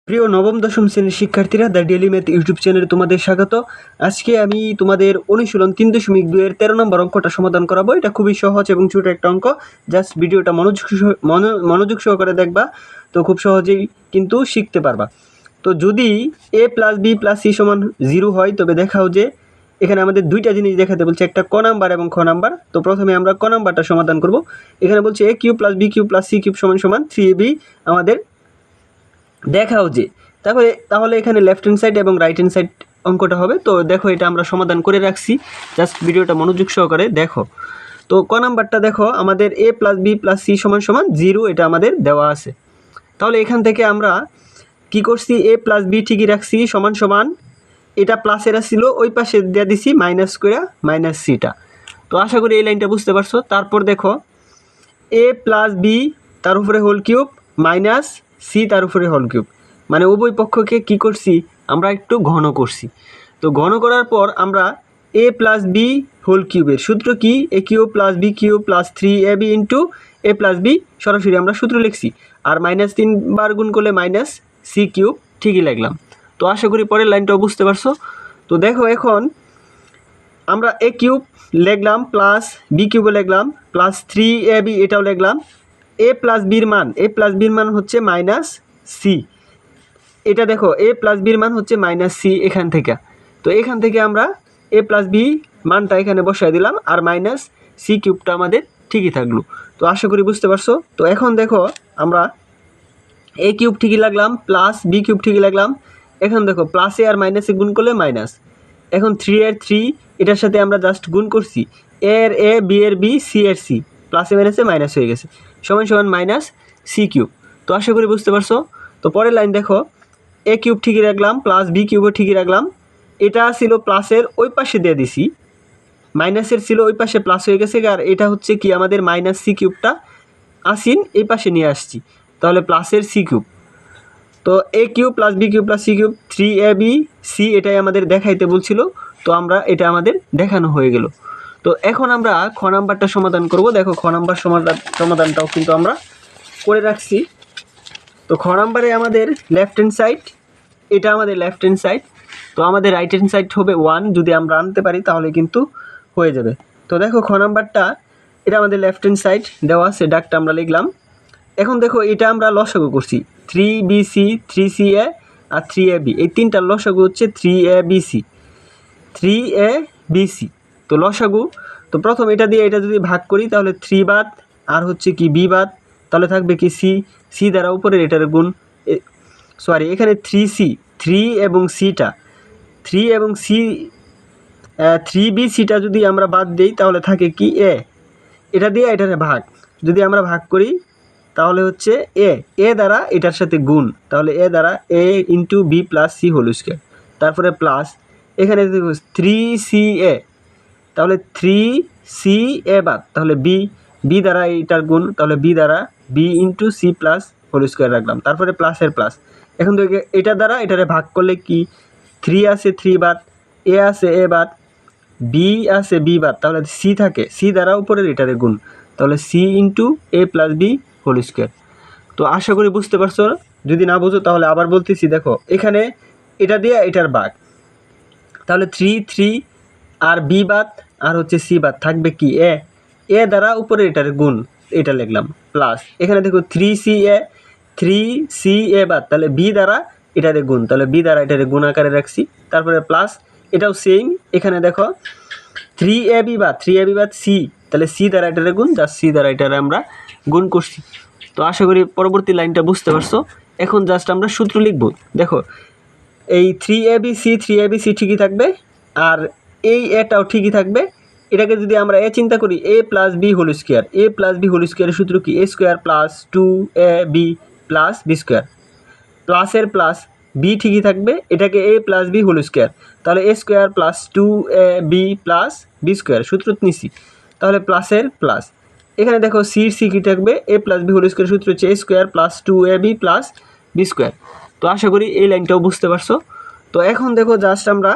প্রিয় নবম দশম শ্রেণীর শিক্ষার্থীরা দ্য ডেইলি ম্যাথ ইউটিউব চ্যানেলে তোমাদের স্বাগত। আজকে আমি তোমাদের অনুশীলন 3.2 এর 13 নম্বর অঙ্কটা সমাধান করাবো। এটা খুবই সহজ এবং ছোট একটা অঙ্ক। জাস্ট ভিডিওটা মনোযোগ সহকারে দেখবা, তো খুব সহজেই কিন্তু শিখতে পারবা। তো যদি a + b + c = 0 হয়, তবে দেখাও যে এখানে আমাদের দুইটা জিনিস দেখাতে বলছে, একটা ক নাম্বার এবং খ নাম্বার। তো প্রথমে আমরা ক নাম্বারটা সমাধান করব। এখানে বলছে a³ + b³ + c³ = 3ab আমাদের দেখাও যে। তাহলে এখানে লেফট হ্যান্ড সাইড এবং রাইট হ্যান্ড সাইড অঙ্কটা হবে। তো দেখো, এটা আমরা সমাধান করে রাখছি, জাস্ট ভিডিওটা মনোযোগ সহকারে দেখো। তো ক নাম্বারটা দেখো, আমাদের a + b + c = 0, এটা আমাদের দেওয়া আছে। তাহলে এখান থেকে আমরা কি করছি, a + b ঠিকই রাখছি, সমান এটা প্লাসের ছিল, ওই পাশে দিয়ে দিছি মাইনাস করে -c-টা। তো আশা করি এই লাইনটা বুঝতে পারছো। তারপর দেখো a + b তার উপরে হোল কিউব মাইনাস c তার উপরে হোল কিউব, মানে উভয় পক্ষকে কি করছি, আমরা একটু ঘন করছি। তো ঘন করার পর আমরা a + b হোল কিউবের সূত্র কি, a³ + b³ + 3ab * a + b, সরাসরি আমরা সূত্র লিখছি। আর -3 বার গুণ করলে -c³ ঠিকই লিখলাম। তো আশা করি পরের লাইনটাও বুঝতে পারছো। তো দেখো, এখন আমরা a³ লিখলাম প্লাস b³ লিখলাম প্লাস 3ab এটাও লিখলাম। a + b-র মান হচ্ছে -c। এটা দেখো, a + b-র মান হচ্ছে -c এখান থেকে। তো এখান থেকে আমরা a + b মানটা এখানে বসাই দিলাম, আর -c³ আমাদের ঠিকই থাকলো। তো আশা করি বুঝতে পারছো। তো এখন দেখো, আমরা a³ ঠিকই লাগলাম প্লাস b³ ঠিকই লাগলাম। এখন দেখো, প্লাসে আর মাইনাসে গুণ করলে মাইনাস। এখন 3 এর 3 এটার সাথে আমরা জাস্ট গুণ করছি, a এর a, b এর b, c এর c, প্লাসে মাইনাসে মাইনাস হয়ে গেছে, সমান -c³। তো আশা করি বুঝতে পারছো। তো পরের লাইন দেখো, a³ ঠিকই রাখলাম প্লাস b³ ঠিকই রাখলাম। এটা ছিল প্লাসের ওই পাশে দিয়ে দিছি, মাইনাসের ছিল ওই পাশে প্লাস হয়ে গেছে, আর এটা হচ্ছে কি আমাদের -c³ আসিন এই পাশে নিয়ে আসছি, তাহলে প্লাসের c³। তো a³ + b³ + c³ 3ab c এটাই আমাদের দেখাইতে বলছিল। তো আমরা এটা আমাদের দেখানো হয়ে গেল। তো এখন আমরা খ নাম্বারটা সমাধান করব। দেখো, খ নাম্বার সমাধানটাও কিন্তু আমরা করে রাখছি। তো খ নাম্বারে আমাদের লেফট হ্যান্ড সাইড, এটা আমাদের লেফট হ্যান্ড সাইড। তো আমাদের রাইট হ্যান্ড সাইড হবে 1, যদি আমরা আনতে পারি তাহলে কিন্তু হয়ে যাবে। তো দেখো, খ নাম্বারটা এটা আমাদের লেফট হ্যান্ড সাইড দেওয়া আছে, ডাকটা আমরা লিখলাম। এখন দেখো, এটা আমরা লসাগু করছি, 3bc 3ca আর 3ab, এই তিনটার লসাগু হচ্ছে 3abc। তো লসাগু, তো প্রথম এটা দিয়ে এটা যদি ভাগ করি তাহলে 3 বাদ, আর হচ্ছে কি b বাদ, তাহলে থাকবে কি c দ্বারা উপরের এটার গুণ, সরি এখানে 3c, 3 এবং c-টা, 3 এবং c, 3bc-টা যদি আমরা বাদ দিই তাহলে থাকে কি a, এটা দিয়ে এটার ভাগ, যদি আমরা ভাগ করি তাহলে হচ্ছে a দ্বারা এটার সাথে গুণ, তাহলে a দ্বারা a * b + c whole square, তারপরে প্লাস এখানে 3ca, তাহলে 3ca বাদ, তাহলে b দ্বারা এটার গুণ, তাহলে b দ্বারা b * c + হোল স্কয়ার রাখলাম, তারপরে প্লাসের প্লাস। এখন দেখে এটা দ্বারা এটারে ভাগ করলে কি, 3 আছে 3 বাদ, a আছে a বাদ, b আছে b বাদ, তাহলে c থাকে, c দ্বারা উপরের এটারে গুণ, তাহলে c * a + b whole square. তো আশা করি বুঝতে পারছো। যদি না বুঝো তাহলে আবার বলতেছি, দেখো এখানে এটা দিয়ে এটার ভাগ, তাহলে 3 আর b বাদ, আর হচ্ছে c বাদ, থাকবে কি a দ্বারা উপরে এটার গুণ, এটা লিখলাম প্লাস, এখানে দেখো 3ca বাদ, তাহলে b দ্বারা এটারে গুণ, তাহলে b দ্বারা এটারে গুণ আকারে রাখছি, তারপরে প্লাস এটাও সেম, এখানে দেখো 3ab বাদ c, তাহলে c দ্বারা এটারে গুণ, জাস্ট c দ্বারা এটারে আমরা গুণ করছি। তো আশা করি পরবর্তী লাইনটা বুঝতে পারছো। এখন জাস্ট আমরা সূত্র লিখব। দেখো, এই 3abc ঠিকই থাকবে, আর এই এটাও ঠিকই থাকবে। এটাকে যদি আমরা এ চিন্তা করি, a + b whole square, a + b whole স্কয়ারের সূত্র কি, a² + 2ab + b স্কয়ার, প্লাসের প্লাস b ঠিকই থাকবে, এটাকে a + b হোল স্কয়ার, তাহলে a² + 2ab + b স্কয়ার সূত্র নিছি, তাহলে প্লাসের প্লাস। এখানে দেখো c কি থাকবে, a + b হোল স্কয়ার সূত্র হচ্ছে a² + 2ab + b স্কয়ার। তো আশা করি এই লাইনটাও বুঝতে পারছো। তো এখন দেখো, জাস্ট আমরা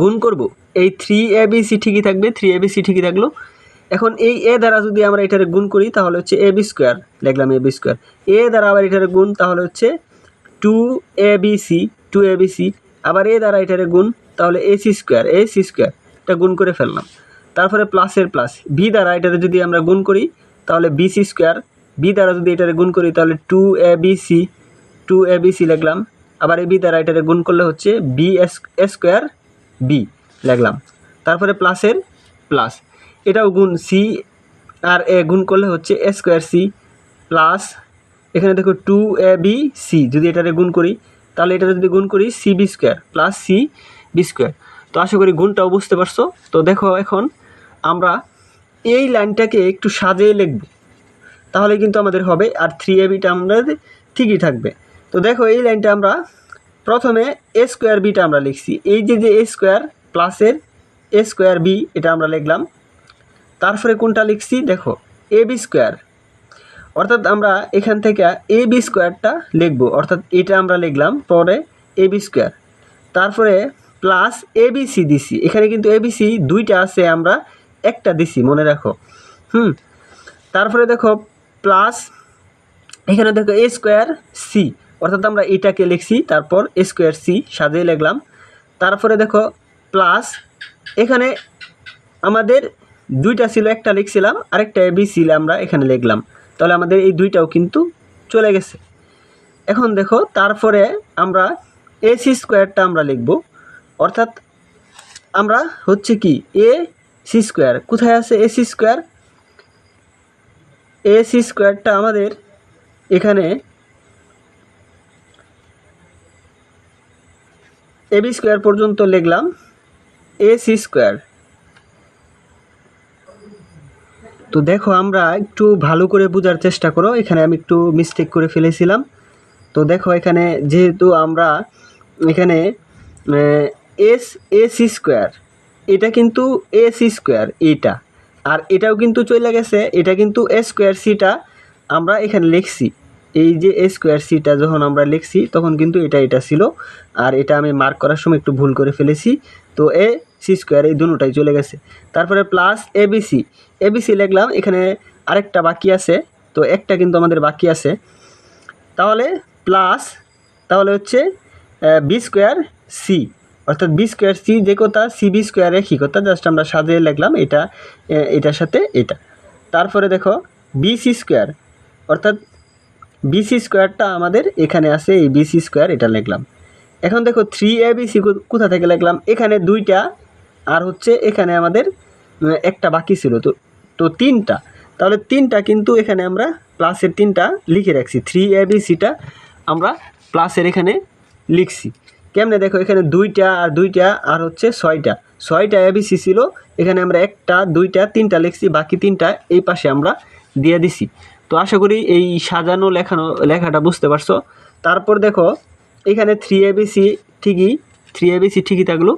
গুণ করব, এই 3abc ঠিকই থাকবে, 3abc ঠিকই থাকলো। এখন এই a দ্বারা যদি আমরা এটারে গুণ করি তাহলে হচ্ছে ab স্কয়ার, লিখলাম ab স্কয়ার, a দ্বারা আবার এটারে গুণ, তাহলে হচ্ছে টু এ বি সি, আবার এ দ্বারা এটারে গুণ, তাহলে এসি স্কোয়ার এটা গুণ করে ফেললাম। তারপরে প্লাসের প্লাস, বি দ্বারা এটারে যদি আমরা গুণ করি তাহলে বিসি স্কোয়ার, বি দ্বারা যদি এটারে গুণ করি তাহলে টু এ বি সি লিখলাম। আবার এ বি দ্বারা এটারে গুণ করলে হচ্ছে বি স্কোয়ার বি লিখলাম। তারপরে প্লাসের প্লাস, এটাও গুণ, সি আর এ গুণ করলে হচ্ছে এ স্কোয়ার সি, প্লাস এখানে দেখো টু এ বি সি, যদি এটারে গুণ করি তাহলে এটারে যদি গুণ করি C B square plus C B square. তো আশা করি গুণটাও বুঝতে পারছো। তো দেখো এখন আমরা এই লাইনটাকে একটু সাজিয়ে লিখব, তাহলে কিন্তু আমাদের হবে। আর থ্রি এ বিটা আমাদের ঠিকই থাকবে। তো দেখো এই লাইনটা আমরা প্রথমে এ স্কোয়ার বিটা আমরা লিখছি, এই যে এ স্কোয়ার প্লাসের এ স্কোয়ার বি এটা আমরা লিখলাম। তারপরে কোনটা লিখছি দেখো, এ বি স্কোয়ার, অর্থাৎ আমরা এখান থেকে এ বি স্কোয়ারটা লিখবো, অর্থাৎ এটা আমরা লিখলাম পরে এ বি স্কোয়ার। তারপরে প্লাস এ বি সি দিছি, এখানে কিন্তু এ বি সি দুইটা আছে, আমরা একটা দিছি মনে রাখো। তারপরে দেখো প্লাস এখানে দেখো এ স্কোয়ার সি, অর্থাৎ আমরা এটাকে লিখছি, তারপর এ স্কোয়ার সি সাজিয়ে লিখলাম। তারপরে দেখো প্লাস এখানে আমাদের দুইটা ছিল, একটা লিখছিলাম আরেকটা এ বি সি আমরা এখানে লিখলাম, তাহলে আমাদের এই দুইটাও কিন্তু চলে গেছে। এখন দেখো তারপরে আমরা এ সি স্কোয়ারটা আমরা লিখব, অর্থাৎ আমরা হচ্ছে কি এ সি স্কোয়ার, কোথায় আছে A C square? A C স্কোয়ারটা আমাদের এখানে এ বি স্কোয়ার পর্যন্ত লিখলাম এ সি স্কোয়ার। তো দেখো আমরা একটু ভালো করে বোঝার চেষ্টা করো, এখানে আমি একটু মিস্টেক করে ফেলেছিলাম। তো দেখো এখানে যেহেতু আমরা এখানে এ সি স্কোয়ার, এটা কিন্তু এ সি স্কোয়ার এইটা, আর এটাও কিন্তু চলে গেছে, এটা কিন্তু এ স্কোয়ার সিটা আমরা এখানে লিখছি। এই যে এ স্কোয়ার সিটা যখন আমরা লিখছি তখন কিন্তু এটা ছিল, আর এটা আমি মার্ক করার সময় একটু ভুল করে ফেলেছি। তো এ সি স্কোয়ার এই দুটোটাই চলে গেছে। তারপরে প্লাস এবিসি লিখলাম, এখানে আরেকটা বাকি আছে, তো একটা কিন্তু আমাদের বাকি আছে। তাহলে প্লাস, তাহলে হচ্ছে বি স্কোয়ার সি, অর্থাৎ বি স্কোয়ার সি যে কথা, সি বি স্কোয়ার একই কথা, জাস্ট আমরা সাজিয়ে লিখলাম এটা এটার সাথে এটা। তারপরে দেখো বিসি স্কোয়ার, অর্থাৎ বিসি স্কোয়ারটা আমাদের এখানে আছে, এই বিসি স্কোয়ার এটা লিখলাম। এখন দেখো থ্রি এ বি সি কোথা থেকে লিখলাম, এখানে দুইটা আর হচ্ছে এখানে আমাদের একটা বাকি ছিল, তো তিনটা, তাহলে তিনটা কিন্তু এখানে আমরা প্লাসের তিনটা লিখে রাখছি, থ্রি এ বি সিটা আমরা প্লাসের এখানে লিখছি। কেমনে দেখো, এখানে দুইটা আর হচ্ছে ছয়টা এবিসি ছিল, এখানে আমরা একটা দুইটা তিনটা লিখছি, বাকি তিনটা এই পাশে আমরা দিয়ে দিছি। তো আশা করি এই সাজানো লেখাটা বুঝতে পারছো। তারপর দেখো এখানে থ্রি এবিসি ঠিকই থাকলো,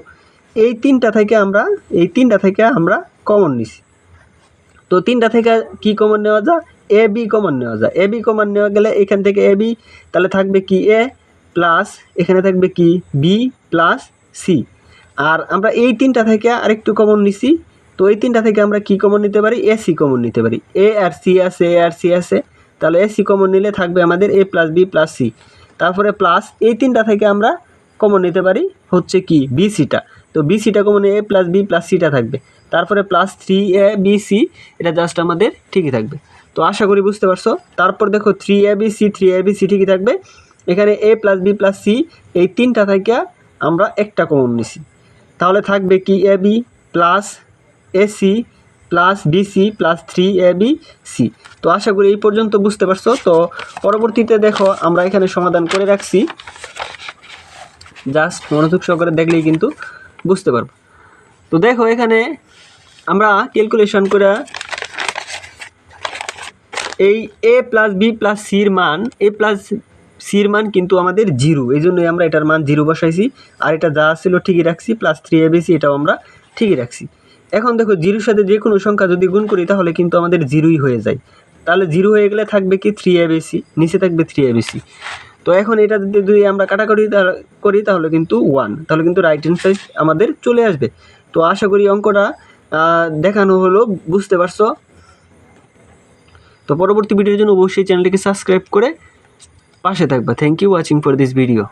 এই তিনটা থেকে আমরা কমন নিছি। তো তিনটা থেকে কি কমন নেওয়া যায়, এ বি কমন নেওয়া যায়। এ বি কমন নেওয়া গেলে এখান থেকে এ বি, তাহলে থাকবে কি এ প্লাস এখানে থাকবে কি বি প্লাস সি। আর আমরা এই তিনটা থেকে আরেকটু কমন নিছি, তো এই তিনটা থেকে আমরা কি কমন নিতে পারি, এ সি কমন নিতে পারি। এ আর সি আছে, তাহলে এ সি কমন নিলে থাকবে আমাদের এ প্লাস বি প্লাস সি। তারপরে প্লাস এই তিনটা থেকে আমরা কমন নিতে পারি হচ্ছে কি বি সিটা, তো বি সিটা কমন এ প্লাস বি প্লাস সিটা থাকবে। তারপরে plus three A B C, এটা জাস্ট আমাদের ঠিকই থাকবে। তো আশা করি বুঝতে পারছো। তারপর দেখো থ্রি এ বি সি ঠিকই থাকবে, এখানে এ প্লাস বি প্লাস সি এই তিনটা থেকে আমরা একটা কমন নিছি, তাহলে থাকবে কি A B plus A C plus BC plus three A B C. তো আশা করি এই পর্যন্ত বুঝতে পারছো। তো পরবর্তীতে দেখো আমরা এখানে সমাধান করে রাখছি, জাস্ট মনোযোগ সহকারে দেখলেই কিন্তু বুঝতে পারবো। তো দেখো এখানে আমরা ক্যালকুলেশন করে এই এ প্লাস বি প্লাস সির মান কিন্তু আমাদের জিরো, এই জন্যই আমরা এটার মান জিরো বসাইছি, আর এটা যা ছিল ঠিকই রাখছি, plus three A B C এটাও আমরা ঠিকই রাখছি। এখন দেখো জিরোর সাথে যে কোনো সংখ্যা যদি গুণ করি তাহলে কিন্তু আমাদের জিরোই হয়ে যায়, তাহলে জিরো হয়ে গেলে থাকবে কি থ্রি এ বি সি, নিচে থাকবে থ্রি এ বি সি। তো এখন এটা যদি আমরা কাটাকাটি করি তাহলে কিন্তু 1, তাহলে কিন্তু রাইট হ্যান্ড সাইড আমাদের চলে আসবে। তো আশা করি অঙ্কটা দেখানো হলো, বুঝতে পারছো। তো পরবর্তী ভিডিওর জন্য অবশ্যই চ্যানেলটিকে সাবস্ক্রাইব করে পাশে থাকবা। Thank you watching for this video.